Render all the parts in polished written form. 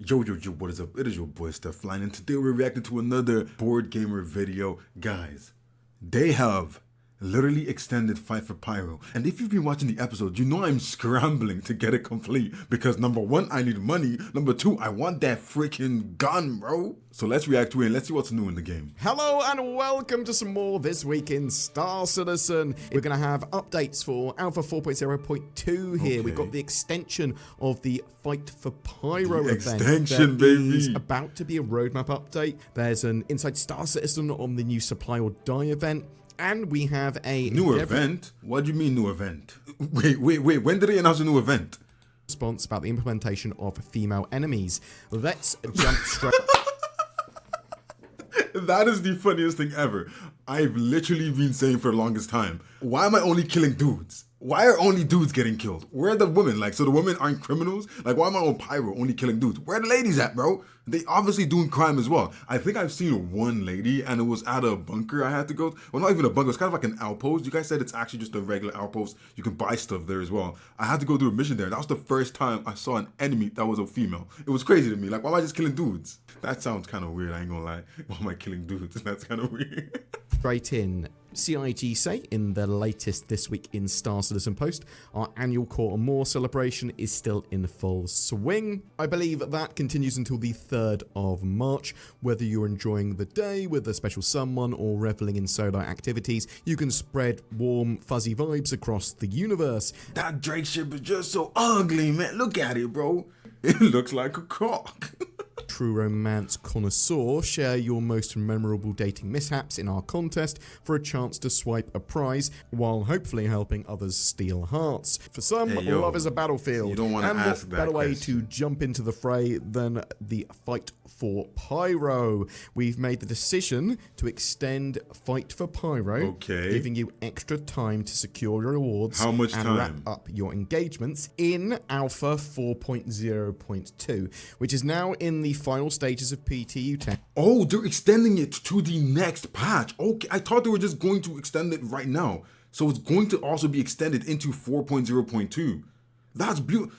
Yo, what is up? It is your boy Stephlyon, and today we're reacting to another board gamer video. Guys, they have literally extended Fight for Pyro, and if you've been watching the episode, you know I'm scrambling to get it complete because number one, I need money, number two, I want that freaking gun, bro. So let's react to it and let's see what's new in the game. Hello and welcome to some more this week in Star Citizen. We're going to have updates for Alpha 4.0.2 here. We've got the extension of the Fight for Pyro event. Extension, baby. There's about to be a roadmap update. There's an Inside Star Citizen on the new Supply or Die event. And we have a new event? What do you mean new event? Wait, when did they announce a new event? Response about the implementation of female enemies. Let's jump straight. That is the funniest thing ever. I've literally been saying for the longest time, why am I only killing dudes? Why are only dudes getting killed? Where are the women? Like, so the women aren't criminals? Like, why am I on Pyro only killing dudes? Where are the ladies at, bro? They obviously doing crime as well. I think I've seen one lady and it was at a bunker I had to go. Well, not even a bunker. It's kind of like an outpost. You guys said it's actually just a regular outpost. You can buy stuff there as well. I had to go do a mission there. That was the first time I saw an enemy that was a female. It was crazy to me. Like, why am I just killing dudes? That sounds kind of weird. I ain't gonna lie. Why am I killing dudes? That's kind of weird. Straight in. CIG say in the latest This Week in Star Citizen post, our annual Core and More celebration is still in full swing. I believe that continues until the 3rd of March. Whether you're enjoying the day with a special someone or reveling in solo activities, you can spread warm, fuzzy vibes across the universe. That Drake ship is just so ugly, man. Look at it, bro. It looks like a cock. True romance connoisseur, share your most memorable dating mishaps in our contest for a chance to swipe a prize while hopefully helping others steal hearts. For some, love is a battlefield. You don't want to ask that better way question. to jump into the fray than the Fight for Pyro. We've made the decision to extend Fight for Pyro, giving you extra time to secure your rewards. How much time? Wrap up your engagements in Alpha 4.0.2, which is now in the final stages of PTU test. Oh, they're extending it to the next patch. Okay, I thought they were just going to extend it right now. So it's going to also be extended into 4.0.2. That's beautiful.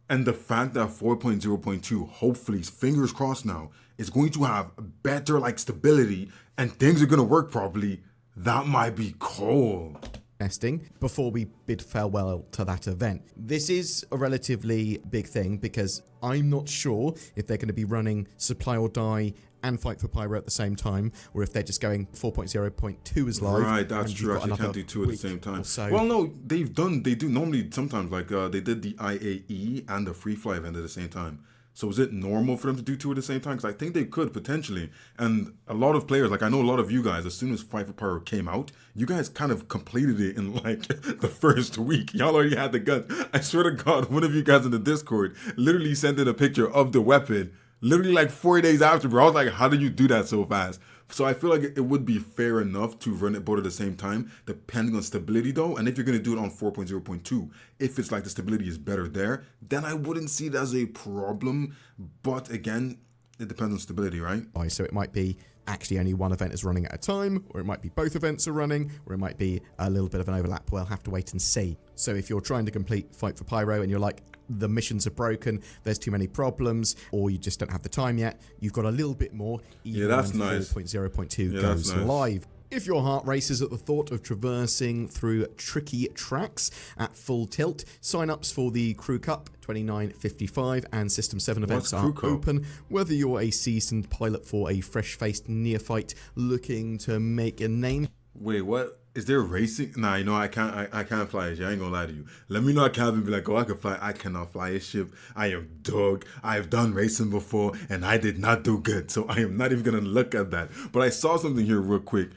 And the fact that 4.0.2, hopefully, fingers crossed now, is going to have better like stability and things are going to work properly, that might be cold. Testing before we bid farewell to that event. This is a relatively big thing because I'm not sure if they're going to be running Supply or Die and Fight for Pyro at the same time, or if they're just going 4.0.2 is live. Right, that's true. Actually, can't do two at the same time. Well, no, they do normally sometimes, like they did the IAE and the Free Fly event at the same time. So is it normal for them to do two at the same time? Because I think they could potentially. And a lot of players, like I know a lot of you guys, as soon as Fight for Pyro came out, you guys kind of completed it in like the first week. Y'all already had the gun. I swear to God, one of you guys in the Discord literally sent in a picture of the weapon literally like 4 days after, bro. I was like, how did you do that so fast? So I feel like it would be fair enough to run it both at the same time, depending on stability though. And if you're going to do it on 4.0.2, if it's like the stability is better there, then I wouldn't see it as a problem. But again, it depends on stability, right? So it might be actually only one event is running at a time, or it might be both events are running, or it might be a little bit of an overlap. We'll have to wait and see. So if you're trying to complete Fight for Pyro and you're like, the missions are broken, there's too many problems, or you just don't have the time yet, you've got a little bit more. Yeah, that's nice. 4.0.2 goes live. If your heart races at the thought of traversing through tricky tracks at full tilt, sign-ups for the Crew Cup 2955 and System 7 events are open. Whether you're a seasoned pilot for a fresh-faced neophyte looking to make a name. Wait, what? Is there racing? Nah, you know, I can't fly a ship. I ain't gonna lie to you. Let me know a captain be like, oh, I can fly. I cannot fly a ship. I am dog. I've done racing before and I did not do good. So I am not even gonna look at that. But I saw something here real quick.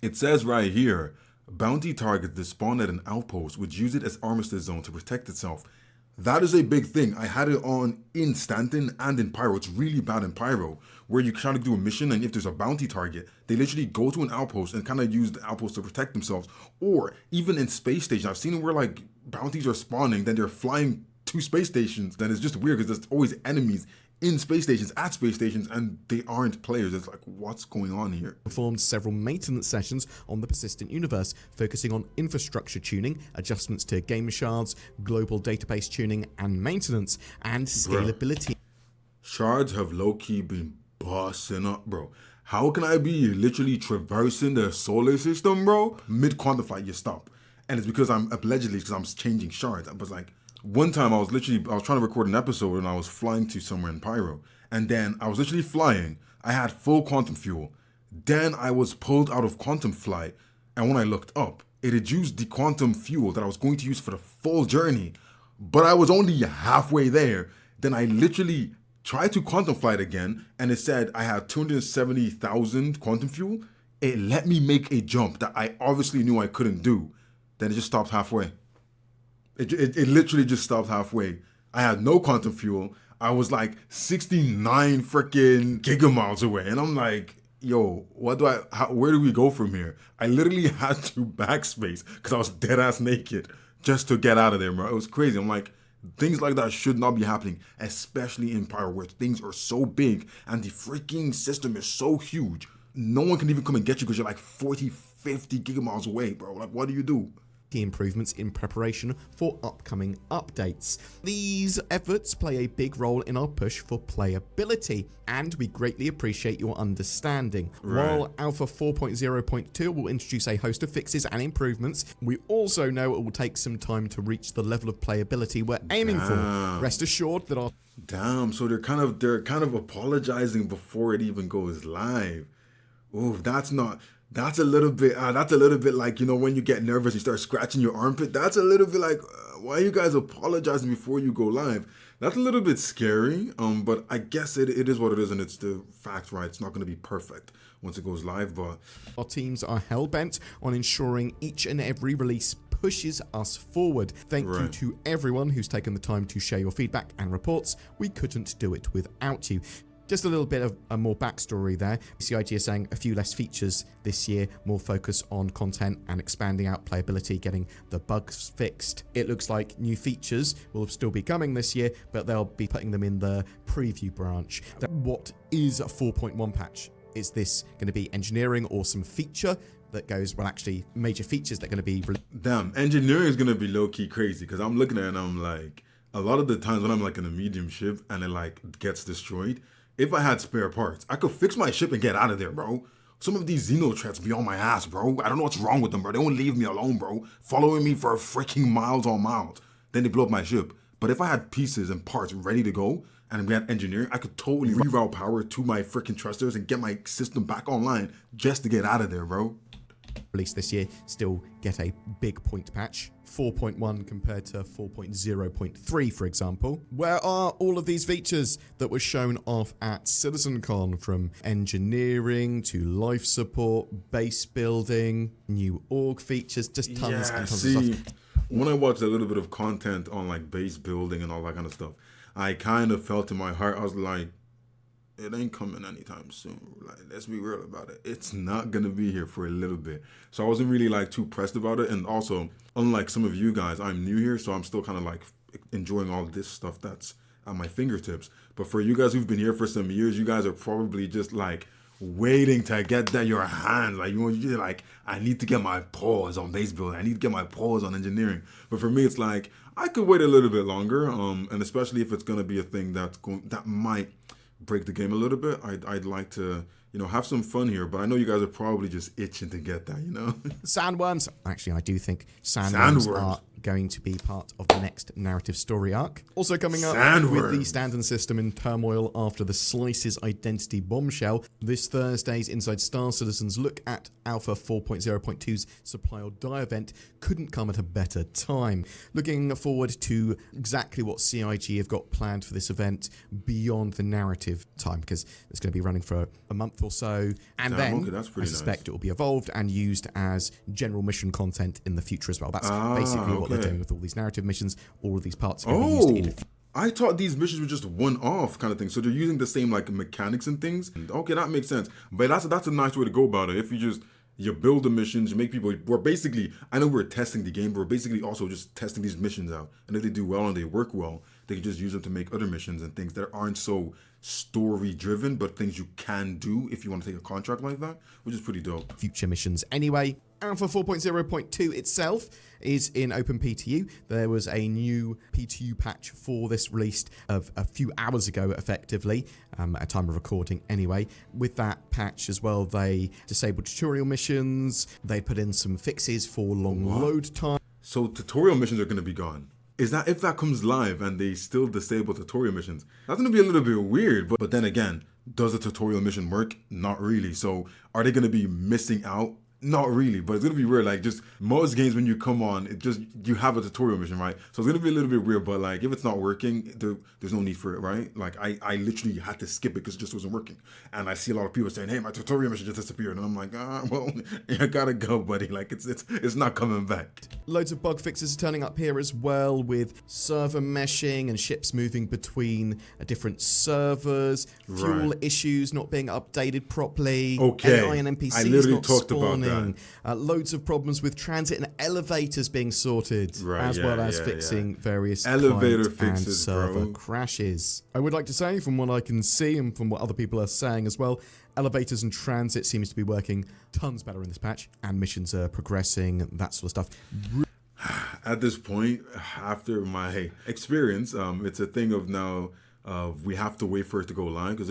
It says right here, bounty targets that spawn at an outpost would use it as armistice zone to protect itself. That is a big thing. I had it on in Stanton and in Pyro. It's really bad in Pyro, where you try to do a mission and if there's a bounty target, they literally go to an outpost and kind of use the outpost to protect themselves. Or even in space stations, I've seen it where like bounties are spawning, then they're flying to space stations. Then it's just weird because there's always enemies in space stations, at space stations, and they aren't players. It's like, what's going on here? Performed several maintenance sessions on the persistent universe, focusing on infrastructure tuning, adjustments to gamer shards, global database tuning and maintenance, and scalability. Shards have low-key been busting up, bro. How can I be literally traversing the solar system, bro? Mid-quantum flight, you stop. And it's because I'm changing shards. I was like, one time I was trying to record an episode and I was flying to somewhere in Pyro. And then I was literally flying. I had full quantum fuel. Then I was pulled out of quantum flight. And when I looked up, it had used the quantum fuel that I was going to use for the full journey. But I was only halfway there. Then I literally tried to quantum flight again, and it said I had 270,000 quantum fuel. It let me make a jump that I obviously knew I couldn't do. Then it just stopped halfway. It literally just stopped halfway. I had no quantum fuel. I was like 69 freaking gigamiles away. And I'm like, yo, where do we go from here? I literally had to backspace because I was dead ass naked just to get out of there, bro. It was crazy. I'm like, things like that should not be happening, especially in Pyro where things are so big and the freaking system is so huge. No one can even come and get you because you're like 40, 50 gigamiles away, bro. Like, what do you do? The improvements in preparation for upcoming updates. These efforts play a big role in our push for playability, and we greatly appreciate your understanding. Right. While Alpha 4.0.2 will introduce a host of fixes and improvements, we also know it will take some time to reach the level of playability we're aiming for. Rest assured that our So they're kind of apologizing before it even goes live. Ooh, that's a little bit like, you know, when you get nervous, you start scratching your armpit. That's a little bit like, why are you guys apologizing before you go live? That's a little bit scary, but I guess it is what it is, and it's the fact, right? It's not going to be perfect once it goes live, but our teams are hell-bent on ensuring each and every release pushes us forward. Thank you to everyone who's taken the time to share your feedback and reports. We couldn't do it without you. Just a little bit of a more backstory there. CIG is saying a few less features this year, more focus on content and expanding out playability, getting the bugs fixed. It looks like new features will still be coming this year, but they'll be putting them in the preview branch. What is a 4.1 patch? Is this going to be engineering or some feature that goes, well, actually, major features that are going to be... Damn, engineering is going to be low-key crazy because I'm looking at it and I'm like, a lot of the times when I'm like in a medium ship and it like gets destroyed, if I had spare parts, I could fix my ship and get out of there, bro. Some of these Xenothreats be on my ass, bro. I don't know what's wrong with them, bro. They won't leave me alone, bro. Following me for freaking miles on miles. Then they blow up my ship. But if I had pieces and parts ready to go, and we had engineering, I could totally reroute power to my freaking thrusters and get my system back online just to get out of there, bro. Release this year still get a big point patch. 4.1 compared to 4.0.3, for example. Where are all of these features that were shown off at CitizenCon, from engineering to life support, base building, new org features, just tons and tons of stuff. When I watched a little bit of content on like base building and all that kind of stuff, I kind of felt in my heart, I was like, it ain't coming anytime soon. Like, let's be real about it. It's not gonna be here for a little bit. So I wasn't really like too pressed about it. And also, unlike some of you guys, I'm new here, so I'm still kind of like enjoying all this stuff that's at my fingertips. But for you guys who've been here for some years, you guys are probably just like waiting to get that your hands. Like, you're like, I need to get my paws on base building. I need to get my paws on engineering. But for me, it's like, I could wait a little bit longer. And especially if it's gonna be a thing that might break the game a little bit, I'd like to, you know, have some fun here, but I know you guys are probably just itching to get that, you know? Sandworms. Actually, I do think sandworms are going to be part of the next narrative story arc. Also coming up with the stand-in system in turmoil after the Slice's identity bombshell, this Thursday's Inside Star Citizen's look at Alpha 4.0.2's Supply or Die event couldn't come at a better time. Looking forward to exactly what CIG have got planned for this event beyond the narrative time, because it's going to be running for a month or so, and then I suspect it will be evolved and used as general mission content in the future as well. That's basically what they're doing with all these narrative missions. All of these parts are going to be used in I thought these missions were just one-off kind of thing, so they're using the same like mechanics and things. Okay, that makes sense. But that's a nice way to go about it. If you build the missions, you make people. We're basically, I know we're testing the game, but we're basically also just testing these missions out. And if they do well and they work well, they can just use them to make other missions and things that aren't so story-driven, but things you can do if you want to take a contract like that, which is pretty dope. Future missions anyway. Alpha 4.0.2 itself is in open PTU. There was a new PTU patch for this released a few hours ago, effectively, at time of recording anyway. With that patch as well, they disabled tutorial missions. They put in some fixes for long load time. So tutorial missions are going to be gone. Is that if that comes live and they still disable tutorial missions? That's going to be a little bit weird. But then again, does a tutorial mission work? Not really. So are they going to be missing out? Not really, but it's gonna be weird. Like, just most games when you come on, it just, you have a tutorial mission, right? So it's gonna be a little bit weird. But like, if it's not working, there's no need for it, right? Like, I literally had to skip it because it just wasn't working. And I see a lot of people saying, "Hey, my tutorial mission just disappeared," and I'm like, well, you gotta go, buddy. Like, it's not coming back. Loads of bug fixes are turning up here as well, with server meshing and ships moving between different servers, fuel issues not being updated properly, AI and NPCs I literally not talked spawning, about that. Loads of problems with transit and elevators being sorted, as well as fixing various elevator client and fixes, server crashes. I would like to say, from what I can see and from what other people are saying as well, elevators and transit seems to be working tons better in this patch, and missions are progressing, that sort of stuff. At this point, after my experience, it's a thing of now we have to wait for it to go live, because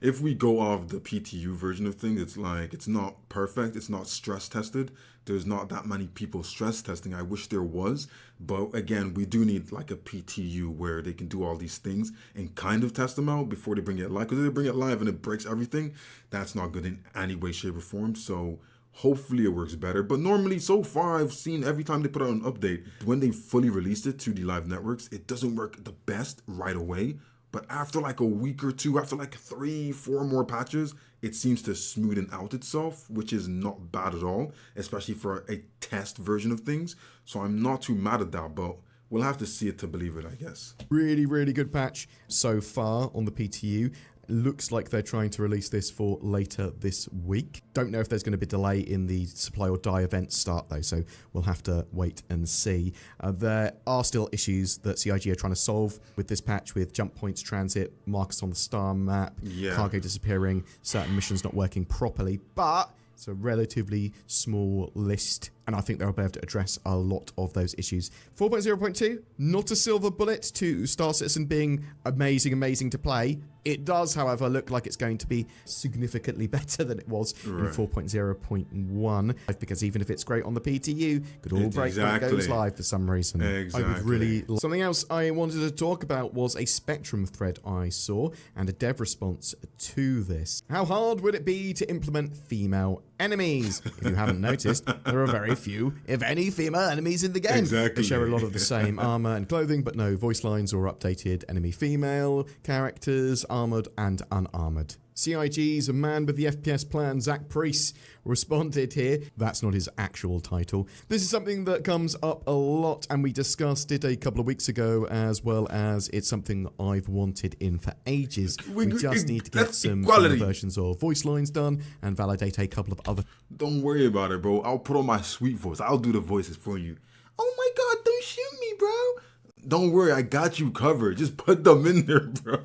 if we go off the PTU version of things, it's like, it's not perfect, it's not stress tested. There's not that many people stress testing. I wish there was, but again, we do need like a PTU where they can do all these things and kind of test them out before they bring it live. Because if they bring it live and it breaks everything, that's not good in any way, shape, or form. So hopefully it works better. But normally, so far, I've seen every time they put out an update, when they fully released it to the live networks, it doesn't work the best right away. But after like a week or two, after like 3-4 more patches, it seems to smoothen out itself, which is not bad at all, especially for a test version of things. So I'm not too mad at that, but we'll have to see it to believe it, I guess. Really, really good patch so far on the PTU. Looks like they're trying to release this for later this week. Don't know if there's going to be a delay in the supply or die event start though, so we'll have to wait and see. There are still issues that CIG are trying to solve with this patch, with jump points, transit, markers on the star map, cargo disappearing, certain missions not working properly, but it's a relatively small list, and I think they'll be able to address a lot of those issues. 4.0.2, not a silver bullet to Star Citizen being amazing to play. It does, however, look like it's going to be significantly better than it was in 4.0.1, because even if it's great on the PTU, could all break when it goes live for some reason. I would really... Something else I wanted to talk about was a Spectrum thread I saw, and a dev response to this. How hard would it be to implement female enemies? If you haven't noticed, there are very few, if any, female enemies in the game. They share a lot of the same armor and clothing, but no voice lines or updated enemy female characters, armored and unarmored. CIG's a man with the FPS plan, Zach Priest, responded here. That's not his actual title. This is something that comes up a lot, and we discussed it a couple of weeks ago, as well as it's something I've wanted in for ages. We just need to get some versions of voice lines done and validate a couple of other... Don't worry about it, bro. I'll put on my sweet voice. I'll do the voices for you. Oh my god, don't shoot me, bro. Don't worry, I got you covered. Just put them in there, bro.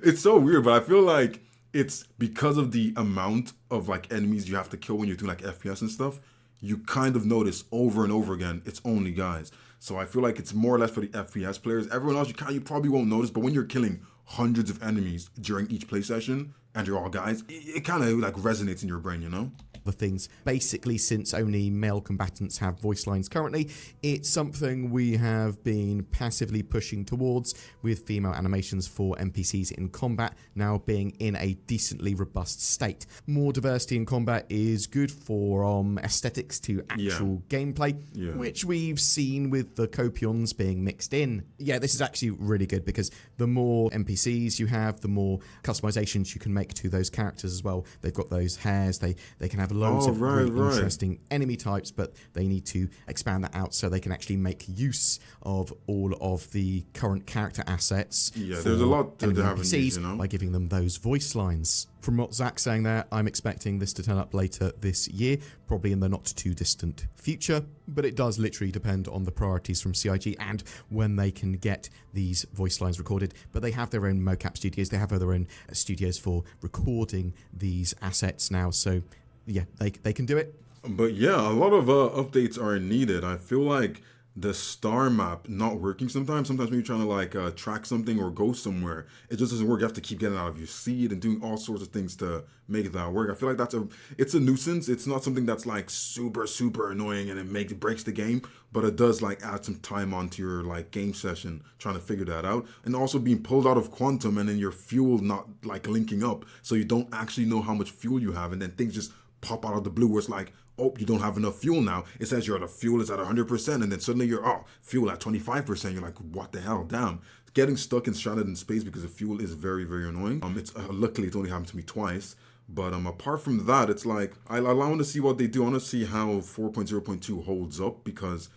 It's so weird, but I feel like it's because of the amount of like enemies you have to kill when you're doing like FPS and stuff. You kind of notice over and over again, it's only guys. So I feel like it's more or less for the FPS players. Everyone else, you probably won't notice, but when you're killing hundreds of enemies during each play session and you're all guys, it kind of like resonates in your brain, you know? The things. Basically, since only male combatants have voice lines currently, it's something we have been passively pushing towards, with female animations for NPCs in combat now being in a decently robust state. More diversity in combat is good for aesthetics to actual gameplay, which we've seen with the copions being mixed in. Yeah, this is actually really good, because the more NPCs you have, the more customizations you can make to those characters as well. They've got those hairs, they can have loads of really interesting enemy types, but they need to expand that out so they can actually make use of all of the current character assets. Yeah, there's a lot to have NPCs, you know? by giving them those voice lines. From what Zach's saying there, I'm expecting this to turn up later this year, probably in the not too distant future, but it does literally depend on the priorities from CIG and when they can get these voice lines recorded. But they have their own mocap studios, they have their own studios for recording these assets now, so yeah, they can do it. But yeah, a lot of updates are needed. I feel like the star map not working sometimes. Sometimes when you're trying to like track something or go somewhere, it just doesn't work. You have to keep getting out of your seat and doing all sorts of things to make that work. I feel like it's a nuisance. It's not something that's like super annoying and it breaks the game, but it does like add some time onto your like game session trying to figure that out. And also being pulled out of quantum and then your fuel not like linking up, so you don't actually know how much fuel you have, and then things just pop out of the blue where it's like, oh, you don't have enough fuel now. It says the fuel is at 100%, and then suddenly you're, oh, fuel at 25%. You're like, what the hell? Damn. Getting stuck and stranded in space because of fuel is very annoying. It's luckily it's only happened to me twice. But apart from that, it's like I want to see what they do. I want to see how 4.0.2 holds up, because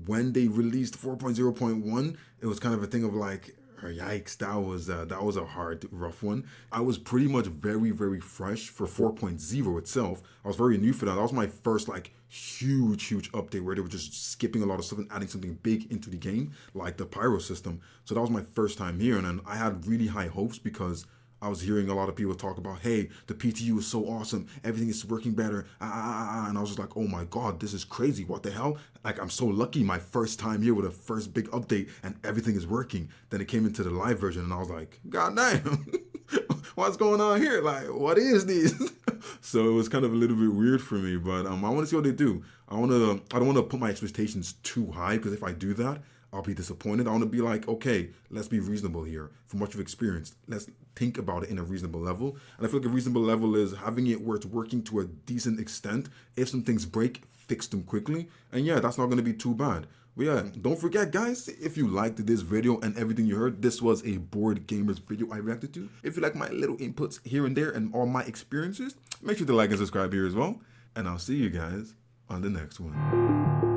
when they released 4.0.1, it was kind of a thing of like, yikes, that was a hard, rough one. I was pretty much very fresh for 4.0 itself. I was very new for that. That was my first like huge update where they were just skipping a lot of stuff and adding something big into the game, like the Pyro system. So that was my first time here, and then I had really high hopes because I was hearing a lot of people talk about, hey, the PTU is so awesome, everything is working better, and I was just like, oh my god, this is crazy, what the hell? Like, I'm so lucky, my first time here with a first big update, and everything is working. Then it came into the live version, and I was like, god damn, what's going on here? Like, what is this? So it was kind of a little bit weird for me, but I want to see what they do. I don't want to put my expectations too high, because if I do that, I'll be disappointed. I want to be like, okay, let's be reasonable here. From what you've experienced, let's think about it in a reasonable level. And I feel like a reasonable level is having it where it's working to a decent extent. If some things break, fix them quickly. And yeah, that's not going to be too bad. But yeah, don't forget, guys, if you liked this video and everything you heard, this was a Board Gamers video I reacted to. If you like my little inputs here and there and all my experiences, make sure to like and subscribe here as well. And I'll see you guys on the next one.